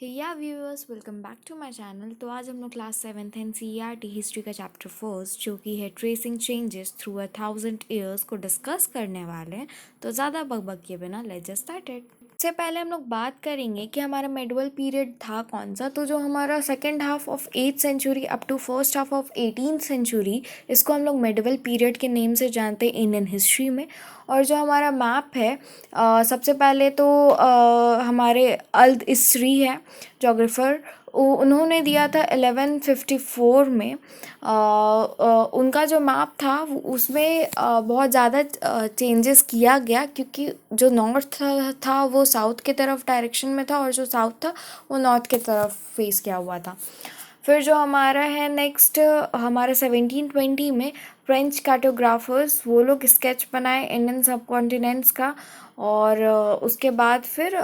या viewers, welcome back to my channel. तो आज हम लोग class 7th and CERT history का चैप्टर फर्स्ट जो कि है ट्रेसिंग चेंजेस थ्रू 1000 ईयर्स को डिस्कस करने वाले हैं। तो ज़्यादा बकबक किए बिना लेट्स गेट स्टार्टेड। इससे पहले हम लोग बात करेंगे कि हमारा मेडवल पीरियड था कौन सा। तो जो हमारा second half of 8th century up to first half of 18th century, इसको हम लोग मेडवल पीरियड के नेम से जानते हैं इंडियन हिस्ट्री में। और जो हमारा मैप है, सबसे पहले तो हमारे अल्द इसरी है जोग्राफर, उन्होंने दिया था 1154 में। उनका जो मैप था उसमें बहुत ज़्यादा चेंजेस किया गया, क्योंकि जो नॉर्थ था वो साउथ के तरफ डायरेक्शन में था और जो साउथ था वो नॉर्थ के तरफ फेस किया हुआ था। फिर जो हमारा है नेक्स्ट, हमारा 1720 में फ्रेंच कार्टोग्राफर्स वो लोग स्केच बनाए इंडियन सब कॉन्टिनेंट्स का। और उसके बाद फिर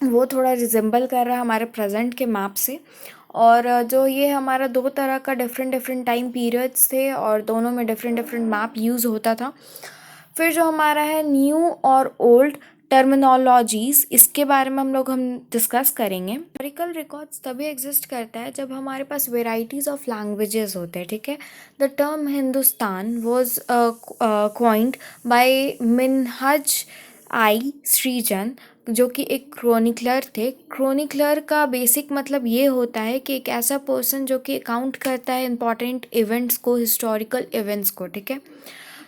वो थोड़ा रिजेंबल कर रहा है हमारे प्रेजेंट के मैप से। और जो ये हमारा दो तरह का डिफरेंट डिफरेंट टाइम पीरियड्स थे और दोनों में डिफरेंट डिफरेंट मैप यूज़ होता था। फिर जो हमारा है न्यू और ओल्ड टर्मिनोलॉजीज़, इसके बारे में हम डिस्कस करेंगे। हिस्टोरिकल रिकॉर्ड्स तभी एग्जिस्ट करता है जब हमारे पास वेराइटीज़ ऑफ लैंग्वेजेस होते हैं, ठीक है। The term Hindustan was coined by Minhaj i Siraj, जो कि एक क्रोनिकलर थे। क्रोनिकलर का बेसिक मतलब ये होता है कि एक ऐसा पर्सन जो कि अकाउंट करता है इम्पॉर्टेंट इवेंट्स को, हिस्टोरिकल इवेंट्स को, ठीक है।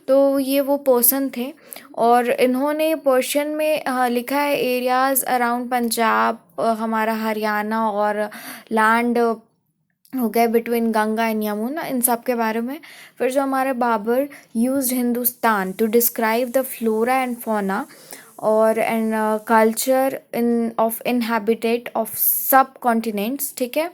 तो ये वो पर्सन थे और इन्होंने पर्शियन में लिखा है एरियाज़ अराउंड पंजाब, हमारा हरियाणा और लैंड हो गए बिटवीन गंगा एंड यमुना, इन सब के बारे में। फिर जो हमारे Babar used Hindustan to describe the flora and fauna और and culture in of inhabitant of subcontinents, ठीक है।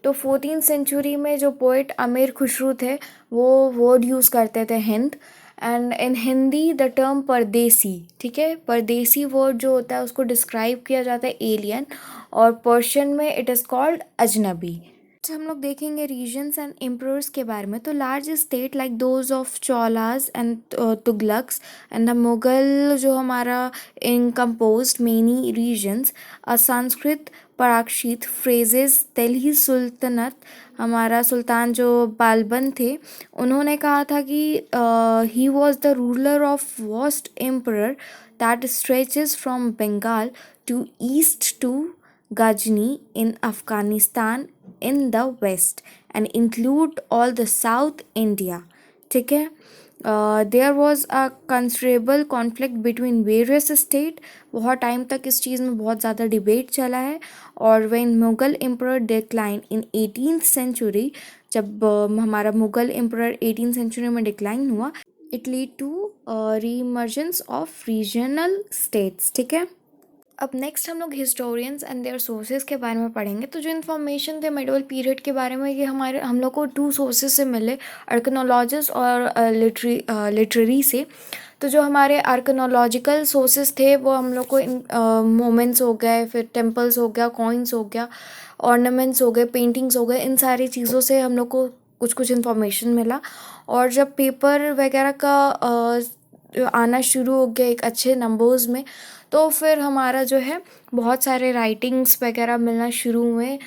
तो 14th सेंचुरी में जो पोइट अमीर खुसरो थे वो वर्ड यूज़ करते थे Hind. And in Hindi the term परदेसी, ठीक है, परदेसी वर्ड जो होता है उसको डिस्क्राइब किया जाता है एलियन, और पर्शियन में इट इज़ कॉल्ड अजनबी। हम लोग देखेंगे रीजन्स एंड एम्परर्स के बारे में। तो large state like those of Cholas and Tughlaqs and the Mughal जो हमारा encompass many regions, Sanskrit Prakrit phrases. Delhi sultanate, हमारा सुल्तान जो बालबन थे, उन्होंने कहा था कि he was the ruler of vast emperor that stretches from Bengal to east to Ghazni in Afghanistan in the west and include all the South India, ठीक है। There was a considerable conflict between various state. बहुत time तक इस चीज़ में बहुत ज़्यादा debate चला है। और when Mughal emperor decline in 18th century, जब हमारा मुगल एम्परर 18th सेंचुरी में डिक्लाइन हुआ, it lead to reemergence of regional states, ठीक है। अब नेक्स्ट हम लोग हिस्टोरियंस एंड देयर सोर्सेज के बारे में पढ़ेंगे। तो जो इन्फॉर्मेशन थे मेडिवल पीरियड के बारे में, ये हम लोग को टू सोर्सेज से मिले, आर्कनोलॉजिस्ट और लिटरेरी से। तो जो हमारे आर्कनोलॉजिकल सोर्सेज थे वो हम लोग को मोमेंट्स हो गए, फिर टेम्पल्स हो गया, कॉइन्स हो गया, ऑर्नामेंट्स हो गए, पेंटिंग्स हो गए, इन सारी चीज़ों से हम लोग को कुछ कुछ इन्फॉर्मेशन मिला। और जब पेपर वगैरह का आना शुरू हो गया एक अच्छे नंबर्स में, तो फिर हमारा जो है बहुत सारे राइटिंग्स वगैरह मिलना शुरू हुए।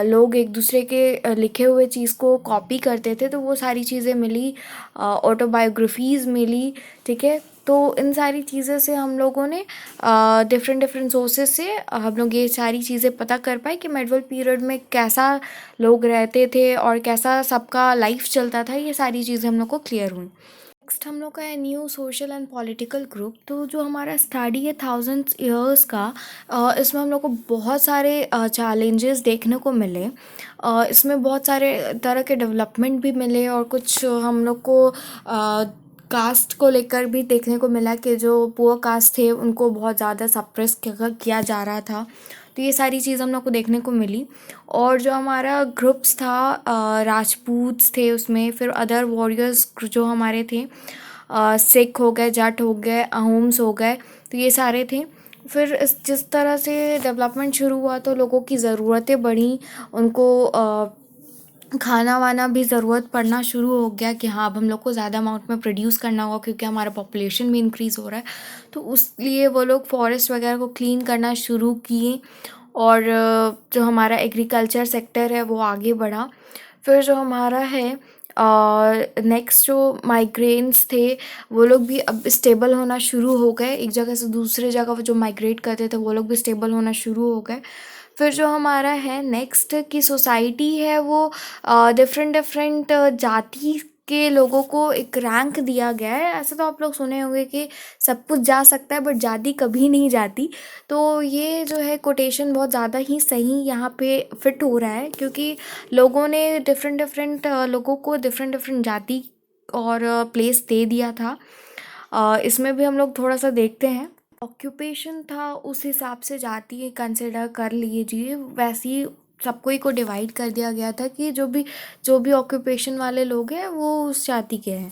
लोग एक दूसरे के लिखे हुए चीज़ को कॉपी करते थे, तो वो सारी चीज़ें मिली, ऑटोबायोग्राफीज़ मिली, ठीक है। तो इन सारी चीज़ें से हम लोगों ने डिफरेंट डिफरेंट सोर्सेज से हम लोग ये सारी चीज़ें पता कर पाए कि मेडवल पीरियड में कैसा लोग रहते थे और कैसा सबका लाइफ चलता था। ये सारी चीज़ें हम लोग को क्लियर हुई। नेक्स्ट हम लोग का है new social and political group. तो जो हमारा स्टडी है 1000 ईयर्स का, इसमें हम लोग को बहुत सारे चैलेंजेस देखने को मिले। इसमें बहुत सारे तरह के डेवलपमेंट भी मिले और कुछ हम लोग को कास्ट को लेकर भी देखने को मिला कि जो पुअर कास्ट थे उनको बहुत ज़्यादा सप्रेस किया जा रहा था। तो ये सारी चीज़ हम लोग को देखने को मिली। और जो हमारा ग्रुप्स था, राजपूत्स थे उसमें, फिर अदर वॉरियर्स जो हमारे थे, सिख हो गए, जाट हो गए, अहोम्स हो गए, तो ये सारे थे। फिर जिस तरह से डेवलपमेंट शुरू हुआ तो लोगों की ज़रूरतें बढ़ी, उनको खाना वाना भी ज़रूरत पड़ना शुरू हो गया कि हाँ अब हम लोग को ज़्यादा अमाउंट में प्रोड्यूस करना होगा क्योंकि हमारा पॉपुलेशन भी इंक्रीज़ हो रहा है। तो उस लिए वो लोग फॉरेस्ट वगैरह को क्लीन करना शुरू किए। और जो हमारा एग्रीकल्चर सेक्टर है वो आगे बढ़ा। फिर जो हमारा है नेक्स्ट जो माइग्रेंट्स थे वो लोग भी अब स्टेबल होना शुरू हो गए, एक जगह से दूसरे जगह वो जो माइग्रेट करते थे वो लोग भी स्टेबल होना शुरू हो गए। फिर जो हमारा है नेक्स्ट की सोसाइटी है वो डिफरेंट डिफरेंट जाति के लोगों को एक रैंक दिया गया है। ऐसा तो आप लोग सुने होंगे कि सब कुछ जा सकता है बट जाति कभी नहीं जाती। तो ये जो है कोटेशन बहुत ज़्यादा ही सही यहाँ पे फिट हो रहा है, क्योंकि लोगों ने डिफरेंट डिफरेंट लोगों को डिफरेंट डिफरेंट जाति और प्लेस दे दिया था। इसमें भी हम लोग थोड़ा सा देखते हैं। ऑक्यूपेशन था उस हिसाब से जाति कंसिडर कर लीजिए, वैसे ही सबको ही को डिवाइड कर दिया गया था कि जो भी ऑक्यूपेशन वाले लोग हैं वो उस जाति के हैं,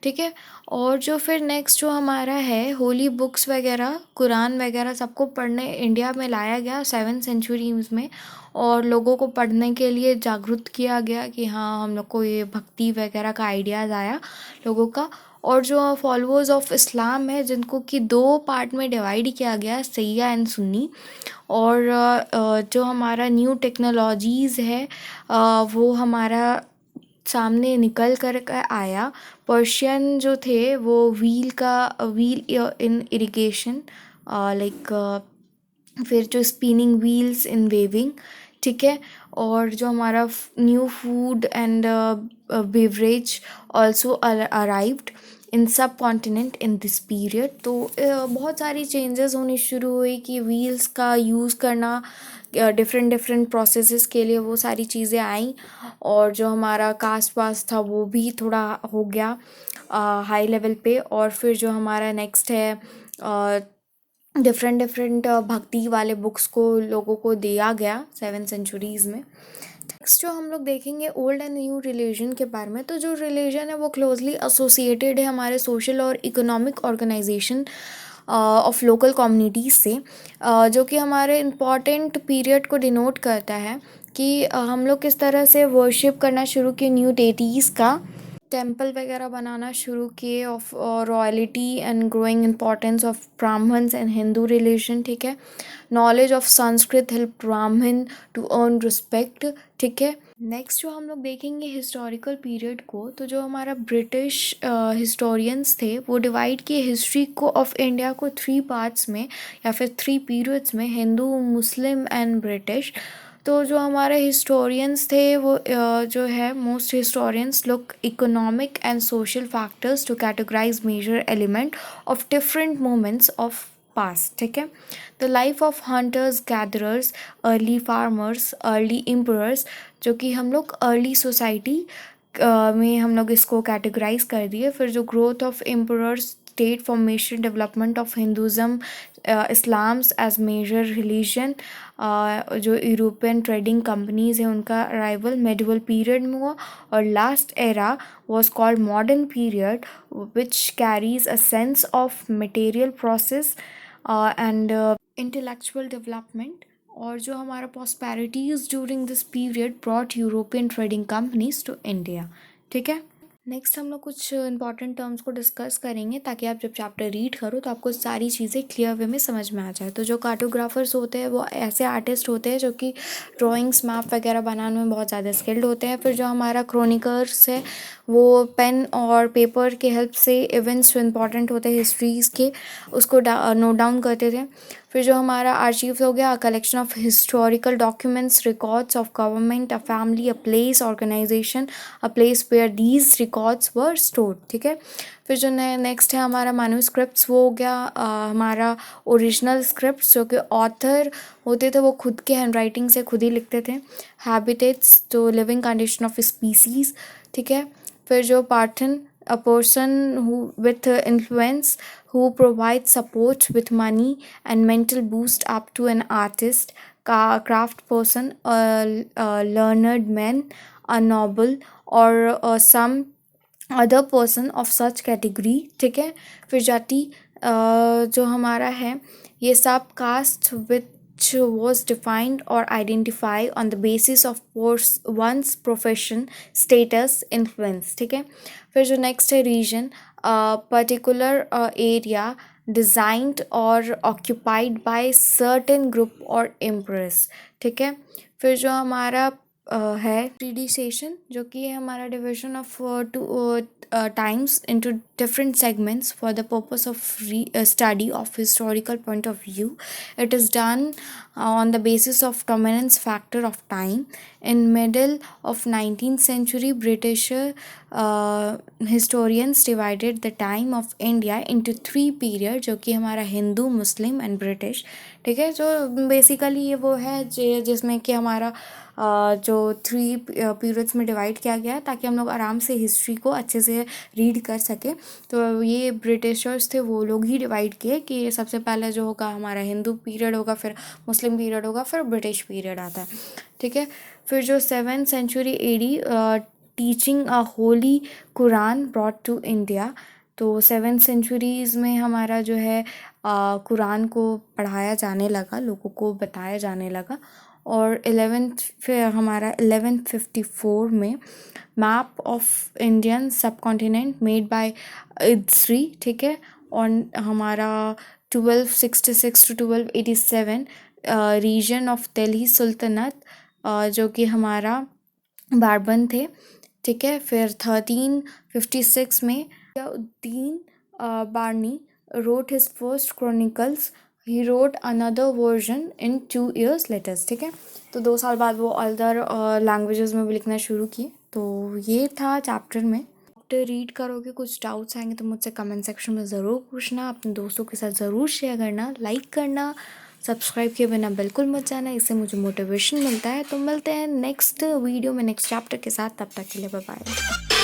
ठीक है। और जो फिर नेक्स्ट जो हमारा है होली बुक्स वगैरह कुरान वगैरह सबको पढ़ने इंडिया में लाया गया 7th सेंचुरी में, और लोगों को पढ़ने के लिए जागरूक किया गया कि हाँ हम लोग को ये भक्ति वगैरह का आइडियाज़ आया लोगों का। और जो फॉलोअर्स ऑफ इस्लाम है जिनको कि 2 पार्ट में डिवाइड किया गया, सैया एंड सुन्नी। और जो हमारा न्यू टेक्नोलॉजीज़ है वो हमारा सामने निकल कर आया। पर्शियन जो थे वो व्हील इन इरिगेशन, लाइक फिर जो स्पिनिंग व्हील्स इन वेविंग, ठीक है। और जो हमारा new food and beverage also arrived in सब कॉन्टिनेंट इन दिस पीरियड। तो बहुत सारी चेंजेस होनी शुरू हुई कि व्हील्स का यूज़ करना डिफरेंट डिफरेंट प्रोसेसेस के लिए, वो सारी चीज़ें आई। और जो हमारा कास्ट वास था वो भी थोड़ा हो गया हाई लेवल पे। और फिर जो हमारा नेक्स्ट है डिफरेंट डिफरेंट भक्ति वाले बुक्स को लोगों को दिया गया 7 सेंचुरीज़ में। नेक्स्ट जो हम लोग देखेंगे ओल्ड एंड न्यू रिलीजन के बारे में। तो जो रिलीजन है वो क्लोजली एसोसिएटेड है हमारे सोशल और economic organisation of local communities से, जो कि हमारे इम्पॉर्टेंट पीरियड को डिनोट करता है कि हम लोग किस तरह से वर्शिप करना शुरू किए न्यू डेटीज़ का, टेम्पल वगैरह बनाना शुरू किए of royalty and growing importance of Brahmans and Hindu religion, ठीक है। Knowledge of Sanskrit help Brahman to earn respect, ठीक है। नेक्स्ट जो हम लोग देखेंगे हिस्टोरिकल पीरियड को, तो जो हमारा ब्रिटिश हिस्टोरियंस थे वो डिवाइड किए हिस्ट्री को ऑफ इंडिया को 3 पार्ट्स में या फिर 3 पीरियड्स में, हिंदू मुस्लिम एंड ब्रिटिश। तो जो हमारे हिस्टोरियंस थे वो जो है most historians look economic and social factors to categorise major element of different moments of past, ठीक है। The life of hunters gatherers, early farmers, early emperors, जो कि हम लोग अर्ली सोसाइटी में हम लोग इसको कैटेगराइज कर दिए। फिर जो growth of emperors, state formation, development of Hinduism, Islams as major religion, जो यूरोपियन ट्रेडिंग कंपनीज़ हैं उनका अराइवल मेडिवल पीरियड में हुआ। और last era was called modern period, which carries a sense of material process and intellectual development। और जो हमारा prosperities during this period brought European trading companies to India, ठीक है। नेक्स्ट हम लोग कुछ इंपॉर्टेंट टर्म्स को डिस्कस करेंगे ताकि आप जब चैप्टर रीड करो तो आपको सारी चीज़ें क्लियर वे में समझ में आ जाए। तो जो कार्टोग्राफर्स होते हैं वो ऐसे आर्टिस्ट होते हैं जो कि ड्राइंग्स मैप वगैरह बनाने में बहुत ज़्यादा स्किल्ड होते हैं। फिर जो हमारा क्रोनिकर्स है वो पेन और पेपर के हेल्प से इवेंट्स जो इंपॉर्टेंट होते हैं हिस्ट्रीज़ के उसको नोट डाउन करते थे। फिर जो हमारा आर्शीव्स हो गया, collection of historical documents, records of government, a family, a place, organisation, a place where these records were stored, ठीक है। फिर जो नेक्स्ट है हमारा मैन्युस्क्रिप्ट्स, वो हो गया हमारा ओरिजिनल स्क्रिप्ट्स जो कि ऑथर होते थे वो खुद के हैंड राइटिंग से खुद ही लिखते थे। हैबिटेट्स, जो लिविंग कंडीशन ऑफ स्पीसीज, ठीक है। फिर जो पार्थन, a person who with influence who provides support with money and mental boost up to an artist, craft person, a learned man, a noble or some other person of such category, ठीक है। फिर जाति जो हमारा है ये सब caste which was defined or identified on the basis of one's profession, status, influence, ठीक है। फिर जो नेक्स्ट है रीजन, पर्टिकुलर एरिया डिज़ाइंड और ऑक्यूपाइड बाय सर्टेन ग्रुप और एम्प्रेस, ठीक है। फिर जो हमारा है प्रीडिसेशन, जो कि है हमारा division of two times into different segments for the purpose of study of historical point of view. It is done on the basis of dominance factor of time. In middle of 19th century, British historians divided the time of India into 3 period, जो कि हमारा Hindu, Muslim and British, ठीक है। जो basically ये वो है जिसमें कि हमारा जो 3 पीरियड्स में डिवाइड किया गया है, ताकि हम लोग आराम से हिस्ट्री को अच्छे से रीड कर सकें। तो ये ब्रिटिशर्स थे, वो लोग ही डिवाइड किए कि सबसे पहले जो होगा हमारा हिंदू पीरियड होगा, फिर मुस्लिम पीरियड होगा, फिर ब्रिटिश पीरियड आता है, ठीक है। फिर जो 7th century AD teaching a holy Quran brought to India, तो 7th centuries में हमारा जो है कुरान को पढ़ाया जाने लगा, लोगों को बताया जाने लगा। और 11th फिर हमारा 1154 में मैप ऑफ इंडियन सब कॉन्टिनेंट मेड बाय इद्री, ठीक है। और हमारा 1266 to 1287 रीजन ऑफ दिल्ली सुल्तनत, जो कि हमारा बारबन थे, ठीक है। फिर 1356 में Uddin बारनी wrote his first chronicles. He wrote another version in 2 years later, ठीक है। तो 2 साल बाद वो अदर लैंग्वेजेस में भी लिखना शुरू किए। तो ये था चैप्टर में। चैप्टर रीड करोगे, कुछ डाउट्स आएंगे तो मुझसे कमेंट सेक्शन में ज़रूर पूछना, अपने दोस्तों के साथ ज़रूर शेयर करना, लाइक करना, सब्सक्राइब किए बिना बिल्कुल मत जाना, इससे मुझे मोटिवेशन मिलता है। तो मिलते हैं नेक्स्ट वीडियो में नेक्स्ट चैप्टर के साथ, तब तक के लिए बाय बाय।